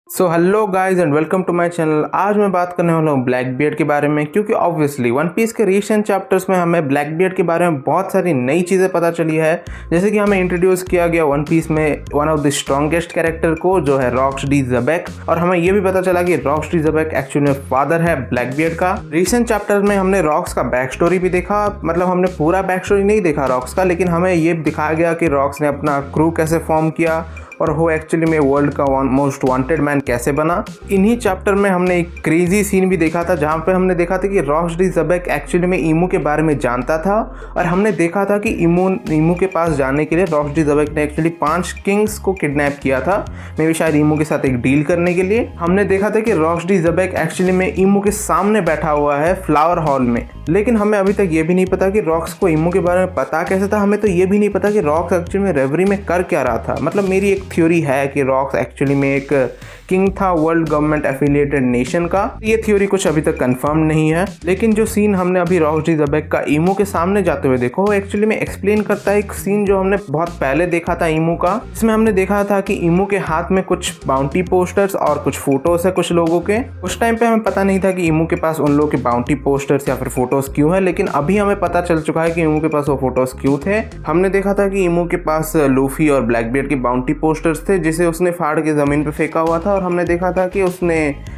So hello guys and welcome to my channel. आज मैं बात करने वाला हूँ ब्लैक बियर्ड के बारे में, क्योंकि ऑब्वियसली वन पीस के रीसेंट चैप्टर्स में हमें ब्लैक बियर्ड के बारे में बहुत सारी नई चीज़ें पता चली है। जैसे कि हमें इंट्रोड्यूस किया गया वन पीस में one of the strongest character को, जो है रॉक्सडी ज़बेक, और हमें ये भी पता चला कि रॉक्सडी ज़बेक एक्चुअली फादर है ब्लैक बियर्ड का। रिसेंट चैप्टर में हमने रॉक्स का बैक स्टोरी भी देखा, मतलब हमने पूरा बैक स्टोरी नहीं देखा रॉक्स का, लेकिन हमें ये दिखाया गया कि रॉक्स ने अपना क्रू कैसे फॉर्म किया और वो एक्चुअली में वर्ल्ड का मोस्ट वांटेड मैन कैसे बना। इन्हीं चैप्टर में हमने एक क्रेजी सीन भी देखा था, जहाँ पे हमने देखा था कि रॉक्सडी ज़बेक एक्चुअली में ईमू के बारे में जानता था, और हमने देखा था कि ईमू के पास जाने के लिए रॉक्सडी ज़बेक ने एक्चुअली 5 किंग्स को किडनैप किया था, मे भी शायद ईमू के साथ एक डील करने के लिए। हमने देखा था कि रॉक्सडी ज़बेक एक्चुअली में ईमू के सामने बैठा हुआ है फ्लावर हॉल में, लेकिन हमें अभी तक ये भी नहीं पता कि रॉक्स को ईमू के बारे में पता कैसे था। हमें तो ये भी नहीं पता कि रॉक्स एक्चुअली में रेवरी में कर क्या रहा था। मतलब मेरी एक थ्योरी है कि रॉक्स एक्चुअली में एक किंग था वर्ल्ड गवर्नमेंट एफिलिएटेड नेशन का। ये थ्योरी कुछ अभी तक कंफर्म नहीं है, लेकिन जो सीन हमने अभी रॉक्सडी ज़बेक का ईमू के सामने जाते हुए देखो, वो एक्चुअली में एक्सप्लेन करता है एक सीन जो हमने बहुत पहले देखा था ईमू का। इसमें हमने देखा था कि ईमू के हाथ में कुछ बाउंटी पोस्टर्स और कुछ फोटोज है कुछ लोगों के। उस टाइम पे हमें पता नहीं था कि ईमू के पास उन लोगों के बाउंटी पोस्टर्स या फिर फोटोज क्यों है, लेकिन अभी हमें पता चल चुका है कि ईमू के पास वो फोटोज क्यों थे। हमने देखा था कि ईमू के पास लूफी और ब्लैक बियर्ड के बाउंटी पोस्टर्स थे, जिसे उसने फाड़ के जमीन पे फेंका हुआ था, और हमने देखा था कि उसने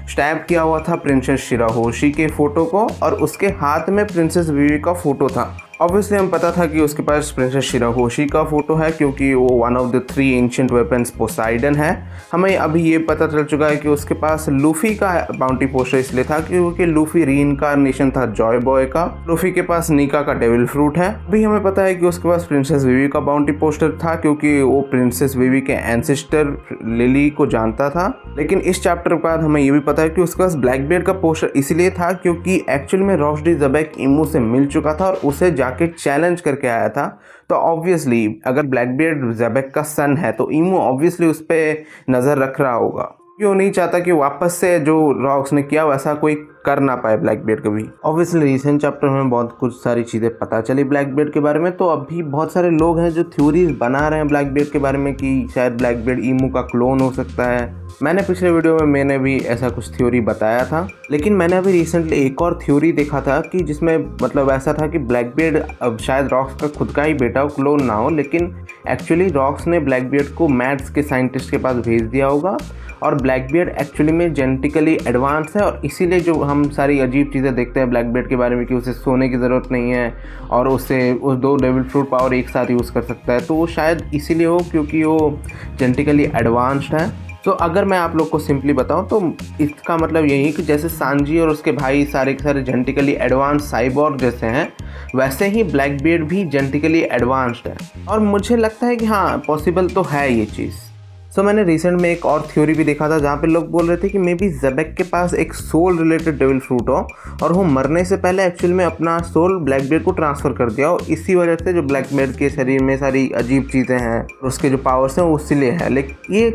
स्टैब किया हुआ था प्रिंसेस शिराहोशी के फोटो को, और उसके हाथ में प्रिंसेस विवी का फोटो था। ऑब्वियसली हम पता था कि उसके पास प्रिंसेस शिराहोशी का फोटो है, क्योंकि वो one of the 3 ancient weapons Poseidon है। हमें अभी ये पता चल चुका है कि उसके पास लूफी का बाउंटी पोस्टर इसलिए था क्योंकि लूफी रीइंकार्नेशन था जॉय बॉय का। लूफी के पास नीका का डेविल फ्रूट है। अभी हमें पता है कि उसके पास प्रिंसेस विवी का बाउंटी पोस्टर था, क्योंकि वो प्रिंसेस विवी के एंसेस्टर लिली को जानता था। लेकिन इस चैप्टर के बाद हमें ये भी पता है कि उसके पास ब्लैक बियर्ड का पोस्टर इसलिए था क्योंकि एक्चुअल में रॉक्सडी ज़बेक ईमू से मिल चुका था और उसे जाके चैलेंज करके आया था। तो ऑब्वियसली अगर ब्लैक बियर्ड ज़बेक का सन है तो ईमू ऑब्वियसली उस पर नज़र रख रहा होगा। क्यों नहीं चाहता कि वापस से जो रॉक्स ने किया वैसा कोई कर ना पाए ब्लैक बियर्ड कभी। ऑब्वियसली रिसेंट चैप्टर में बहुत कुछ सारी चीज़ें पता चली ब्लैक बियर्ड के बारे में, तो अभी बहुत सारे लोग हैं जो थ्योरीज बना रहे हैं ब्लैक बियर्ड के बारे में कि शायद ब्लैक बियर्ड ईमू का क्लोन हो सकता है। मैंने पिछले वीडियो में मैंने भी ऐसा कुछ थ्योरी बताया था, लेकिन मैंने अभी रिसेंटली एक और थ्योरी देखा था कि जिसमें मतलब ऐसा था कि ब्लैक बियर्ड अब शायद रॉक्स का खुद का ही बेटा क्लोन ना हो, लेकिन एक्चुअली रॉक्स ने ब्लैक बियर्ड को मैथ्स के साइंटिस्ट के पास भेज दिया होगा, और ब्लैक बियर्ड एक्चुअली में जेनेटिकली एडवांस है, और इसीलिए जो हम सारी अजीब चीज़ें देखते हैं ब्लैक बियर्ड के बारे में कि उसे सोने की ज़रूरत नहीं है और उसे उस 2 डेविल फ्रूट पावर एक साथ यूज़ कर सकता है, तो वो शायद इसीलिए हो क्योंकि वो जेनेटिकली एडवांस्ड है। तो अगर मैं आप लोग को सिंपली बताऊं तो इसका मतलब यही है कि जैसे सांजी और उसके भाई सारे के सारे जेनेटिकली एडवांस साइबोर्ग जैसे हैं, वैसे ही ब्लैक बियर्ड भी जेनेटिकली एडवांस्ड है, और मुझे लगता है कि हाँ पॉसिबल तो है ये चीज़। सो मैंने रिसेंट में एक और थ्योरी भी देखा था जहाँ पे लोग बोल रहे थे कि मे बी ज़बेक के पास एक सोल रिलेटेड डेविल फ्रूट हो, और वो मरने से पहले एक्चुअल में अपना सोल ब्लैक बियर्ड को ट्रांसफ़र कर दिया हो। इसी वजह से जो ब्लैक बियर्ड के शरीर में सारी अजीब चीज़ें हैं, उसके जो पावर्स हैं वो इसीलिए है। लेकिन ये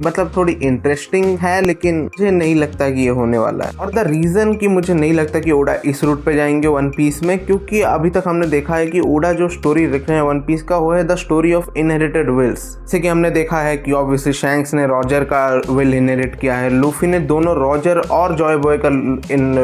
मतलब थोड़ी इंटरेस्टिंग है, लेकिन मुझे नहीं लगता कि ये होने वाला है। और द रीज़न कि मुझे नहीं लगता कि ओडा इस रूट पर जाएंगे वन पीस में, क्योंकि अभी तक हमने देखा है कि ओडा जो स्टोरी लिख रहे हैं वन पीस का वो है the story of inherited wills. जैसे कि हमने देखा है कि ऑब्वियसली शैंक्स ने रॉजर का विल इनहेरिट किया है, लूफी ने दोनों रॉजर और जॉय बॉय का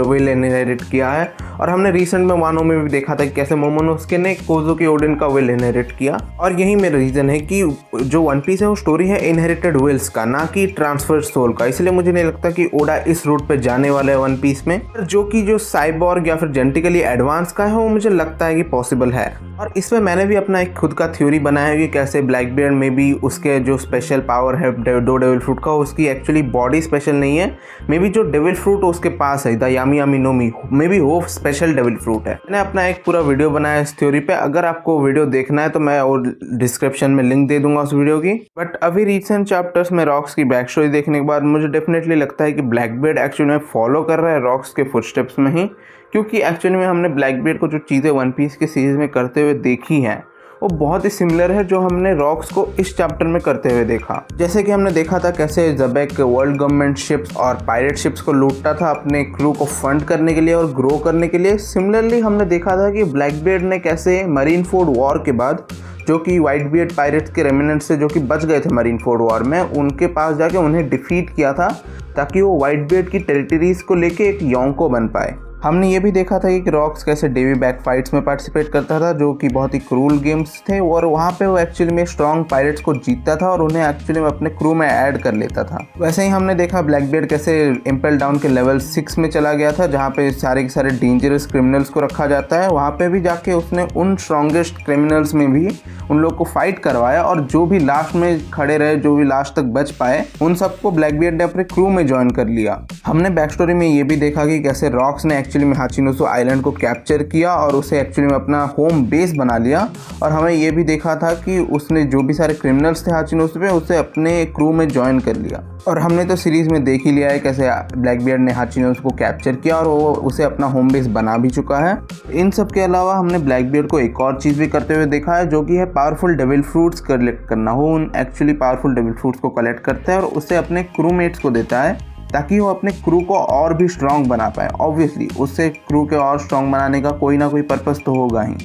विल इनहेरिट किया है, और हमने रिसेंट में वानो में भी देखा था कि कैसे मोमोनोस्के ने कोज़ुकी ओडिन का विल इनहेरिट किया। और यही मेरा रीज़न है कि जो वन पीस है वो स्टोरी है इनहेरिटेड विल्स का, ना कि ट्रांसफर सोल का। इसलिए मुझे नहीं लगता कि ओडा इस रूट पे जाने वाला है वन पीस में। जो साइबोर्ग या फिर जेनेटिकली एडवांस का है वो मुझे लगता है कि पॉसिबल है। और इसमें मैंने भी अपना एक खुद का थ्योरी बनाया है कि कैसे ब्लैक बियर्ड में भी उसके जो स्पेशल पावर है 2 डेविल फ्रूट का, उसकी एक्चुअली बॉडी स्पेशल नहीं है। मे बी जो डेविल फ्रूट उसके पास है the Yami Yami no Mi, may be वो स्पेशल डेविल फ्रूट है। मैंने अपना एक पूरा वीडियो बनाया इस थ्योरी पे, अगर आपको वीडियो देखना है तो मैं और डिस्क्रिप्शन में लिंक दे दूंगा उस वीडियो की। बट अभी रिसेंट चैप्टर्स में रॉक्स की बैक स्टोरी देखने के बाद मुझे डेफिनेटली लगता है कि ब्लैक बियर्ड एक्चुअली में फॉलो कर रहा है रॉक्स के फुटस्टेप्स में ही, क्योंकि एक्चुअली में हमने ब्लैक बियर्ड को जो चीज़ें वन पीस के सीरीज़ में करते हुए देखी हैं वो बहुत ही सिमिलर है जो हमने रॉक्स को इस चैप्टर में करते हुए देखा। जैसे कि हमने देखा था कैसे ज़बेक वर्ल्ड गवर्नमेंट शिप्स और पायरेट शिप्स को लूटता था अपने क्रू को फंड करने के लिए और ग्रो करने के लिए। सिमिलरली हमने देखा था कि ब्लैक बियर्ड ने कैसे मरीन फोर्ड वॉर के बाद जो कि व्हाइट बियर्ड पायरेट्स के रेमिनेंट से जो कि बच गए थे मरीन फोर्ड वॉर में, उनके पास जाके उन्हें डिफीट किया था ताकि वो व्हाइट बियर्ड की टेरिटरीज को लेके एक योंको बन पाए। हमने ये भी देखा था कि रॉक्स कैसे डेवी बैक फाइट्स में पार्टिसिपेट करता था, जो कि बहुत ही क्रूल गेम्स थे, और वहाँ पे वो एक्चुअली में स्ट्रॉन्ग पायरेट्स को जीतता था और उन्हें एक्चुअली में अपने क्रू में ऐड कर लेता था। वैसे ही हमने देखा ब्लैकबियर्ड कैसे इम्पेल डाउन के लेवल 6 में चला गया था, जहाँ पे सारे के सारे डेंजरस क्रिमिनल्स को रखा जाता है। वहाँ पे भी जाके उसने उन स्ट्रॉन्गेस्ट क्रिमिनल्स में भी उन लोग को फाइट करवाया, और जो भी लास्ट में खड़े रहे, जो भी लास्ट तक बच पाए, उन सबको ब्लैकबियर्ड ने अपने क्रू में ज्वाइन कर लिया। हमने बैक स्टोरी में ये भी देखा कि कैसे रॉक्स ने एक्चुअली में हाचिनोसु आइलैंड को कैप्चर किया और उसे एक्चुअली में अपना होम बेस बना लिया। और हमें ये भी देखा था कि उसने जो भी सारे क्रिमिनल्स थे हाचिनोसु पे, उसे अपने क्रू में ज्वाइन कर लिया। और हमने तो सीरीज़ में देख ही लिया है कैसे ब्लैकबियर्ड ने हाचिनोसु को कैप्चर किया और वो उसे अपना होम बेस बना भी चुका है। इन सब के अलावा हमने ब्लैकबियर्ड को एक और चीज़ भी करते हुए देखा है, जो कि है पावरफुल डेविल फ्रूट्स कलेक्ट करना। वो उन एक्चुअली पावरफुल डेविल फ्रूट्स को कलेक्ट करता है और उसे अपने क्रूमेट्स को देता है, ताकि वो अपने क्रू को और भी स्ट्रॉन्ग बना पाए। ऑब्वियसली उससे क्रू के और स्ट्रॉन्ग बनाने का कोई ना कोई पर्पस तो होगा ही।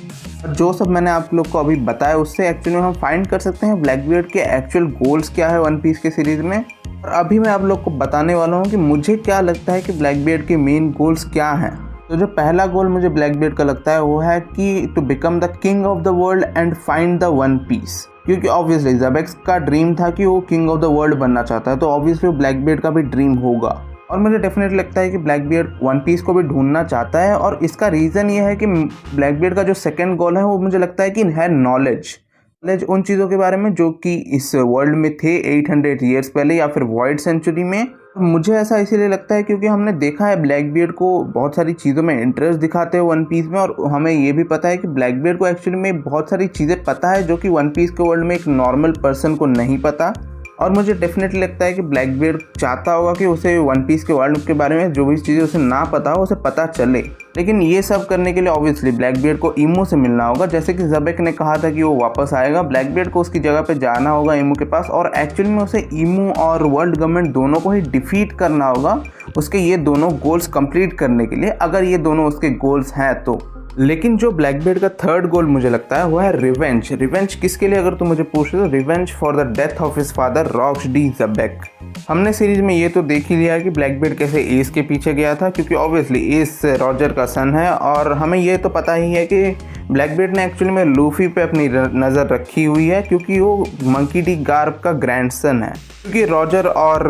जो सब मैंने आप लोग को अभी बताया, उससे एक्चुअली हम फाइंड कर सकते हैं ब्लैकबियर्ड के एक्चुअल गोल्स क्या है वन पीस के सीरीज़ में। और अभी मैं आप लोग को बताने वाला हूँ कि मुझे क्या लगता है कि ब्लैकबियर्ड के मेन गोल्स क्या हैं। तो जो पहला गोल मुझे ब्लैकबियर्ड का लगता है वो है कि to become the king of the world and find the One Piece. क्योंकि ऑब्वियसली ज़ेबेक्स का ड्रीम था कि वो किंग ऑफ द वर्ल्ड बनना चाहता है, तो ऑब्वियसली वो ब्लैकबियर्ड का भी ड्रीम होगा। और मुझे डेफिनेटली लगता है कि ब्लैकबियर्ड वन पीस को भी ढूंढना चाहता है, और इसका रीज़न ये है कि ब्लैकबियर्ड का जो सेकंड गोल है वो मुझे लगता है कि है नॉलेज उन चीज़ों के बारे में जो कि इस वर्ल्ड में थे 800 ईयर्स पहले या फिर वॉइड सेंचुरी में। मुझे ऐसा इसीलिए लगता है क्योंकि हमने देखा है ब्लैकबियर्ड को बहुत सारी चीज़ों में इंटरेस्ट दिखाते हैं वन पीस में, और हमें ये भी पता है कि ब्लैकबियर्ड को एक्चुअली में बहुत सारी चीज़ें पता है जो कि वन पीस के वर्ल्ड में एक नॉर्मल पर्सन को नहीं पता। और मुझे डेफिनेटली लगता है कि ब्लैकबियर्ड चाहता होगा कि उसे वन पीस के वर्ल्ड के बारे में जो भी चीज़ें उसे ना पता हो उसे पता चले। लेकिन ये सब करने के लिए ऑब्वियसली ब्लैकबियर्ड को इमू से मिलना होगा। जैसे कि ज़ेबेक ने कहा था कि वो वापस आएगा, ब्लैकबियर्ड को उसकी जगह पे जाना होगा इमू के पास, और एक्चुअली में उसे इमू और वर्ल्ड गवर्नमेंट दोनों को ही डिफीट करना होगा उसके ये दोनों गोल्स कंप्लीट करने के लिए, अगर ये दोनों उसके गोल्स हैं तो। लेकिन जो ब्लैकबियर्ड का थर्ड गोल मुझे लगता है वो है रिवेंज। रिवेंज किसके लिए अगर तुम मुझे पूछ रहे हो, revenge for the death of his father Rocks D Xebec. हमने सीरीज में ये तो देख ही लिया है कि ब्लैकबियर्ड कैसे एस के पीछे गया था, क्योंकि ऑब्वियसली एस रॉजर का सन है, और हमें ये तो पता ही है कि ब्लैकबियर्ड ने एक्चुअली में लूफी पे अपनी नज़र रखी हुई है, क्योंकि वो मंकी डी गार्प का ग्रैंडसन है। क्योंकि रॉजर और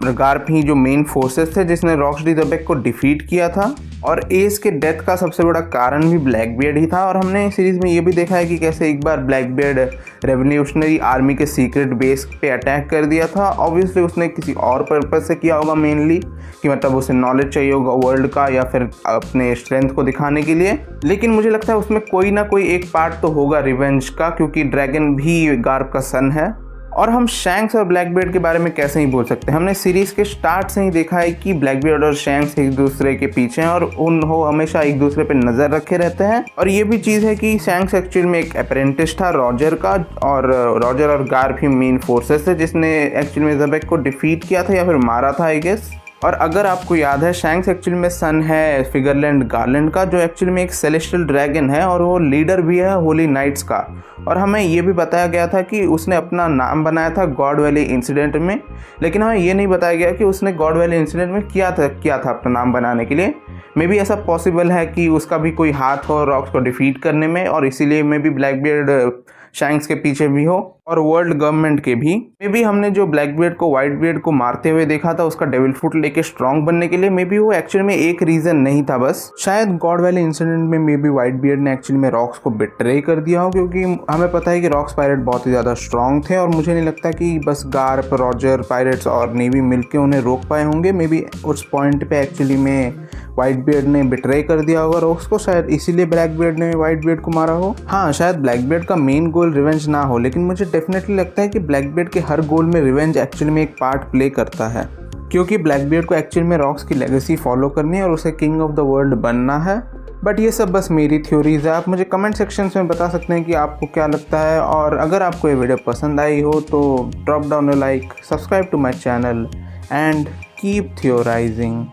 गार्प ही जो मेन फोर्सेस थे जिसने रॉक्स डी ज़ेबेक को डिफीट किया था, और एस के डेथ का सबसे बड़ा कारण भी ब्लैकबियर्ड ही था। और हमने सीरीज़ में ये भी देखा है कि कैसे एक बार ब्लैकबियर्ड रेवोल्यूशनरी आर्मी के सीक्रेट बेस पे अटैक कर दिया था। ऑब्वियसली उसने किसी और पर्पस से किया होगा, मेनली कि मतलब उसे नॉलेज चाहिए होगा वर्ल्ड का या फिर अपने स्ट्रेंथ को दिखाने के लिए। लेकिन मुझे लगता है उसमें कोई ना कोई एक पार्ट तो होगा रिवेंज का, क्योंकि ड्रैगन भी गार्प का सन है। और हम शैंक्स और ब्लैकबियर्ड के बारे में कैसे ही बोल सकते हैं, हमने सीरीज़ के स्टार्ट से ही देखा है कि ब्लैकबियर्ड और शैंक्स एक दूसरे के पीछे हैं और उन्होंने हमेशा एक दूसरे पे नज़र रखे रहते हैं। और ये भी चीज़ है कि शैंक्स एक्चुअल में एक अप्रेंटिस था रॉजर का, और रॉजर और गार्प ही मेन फोर्सेस थे जिसने एक्चुअल में ज़ेबेक को डिफीट किया था या फिर मारा था आई गेस। और अगर आपको याद है, शैंक्स एक्चुअली में सन है फिगरलैंड गार्लैंड का, जो एक्चुअली में एक सेलेस्टियल ड्रैगन है और वो लीडर भी है होली नाइट्स का। और हमें ये भी बताया गया था कि उसने अपना नाम बनाया था गॉड वैली इंसिडेंट में, लेकिन हमें ये नहीं बताया गया कि उसने गॉड वैली इंसिडेंट में किया था अपना नाम बनाने के लिए। मे बी ऐसा पॉसिबल है कि उसका भी कोई हाथ हो रॉक्स को डिफीट करने में, और इसीलिए मे बी ब्लैकबियर्ड शैंक्स के पीछे भी हो और वर्ल्ड गवर्नमेंट के भी। मे बी हमने जो ब्लैकबियर्ड को व्हाइट बियर्ड को मारते हुए देखा था उसका डेविल फ्रूट लेके स्ट्रॉन्ग बनने के लिए, मे बी वो एक्चुअली में एक रीजन नहीं था बस। शायद गॉड वैली इंसिडेंट में मे बी व्हाइट बियर्ड ने एक्चुअली में रॉक्स को बिट्रे कर दिया हो, क्योंकि हमें पता है कि रॉक्स पायरेट बहुत ही ज़्यादा स्ट्रॉन्ग थे और मुझे नहीं लगता कि बस गार्प, रॉजर, पायरेट्स और नेवी मिलकर उन्हें रोक पाए होंगे। मे बी उस पॉइंट पे एक्चुअली में व्हाइट बियर्ड ने बिट्रे कर दिया होगा रॉक्स को, शायद इसीलिए ब्लैक बियर्ड ने व्हाइट बियर्ड को मारा हो। हाँ, शायद ब्लैक बियर्ड का मेन गोल रिवेंज ना हो, लेकिन मुझे डेफिनेटली लगता है कि ब्लैक बियर्ड के हर गोल में रिवेंज एक्चुअली में एक पार्ट प्ले करता है, क्योंकि ब्लैक बियर्ड को एक्चुअली में रॉक्स की लेगेसी फॉलो करनी है और उसे किंग ऑफ द वर्ल्ड बनना है। बट ये सब बस मेरी थ्योरीज है। आप मुझे कमेंट सेक्शन में बता सकते हैं कि आपको क्या लगता है, और अगर आपको ये वीडियो पसंद आई हो तो drop down a like, subscribe to my channel and keep थ्योराइजिंग।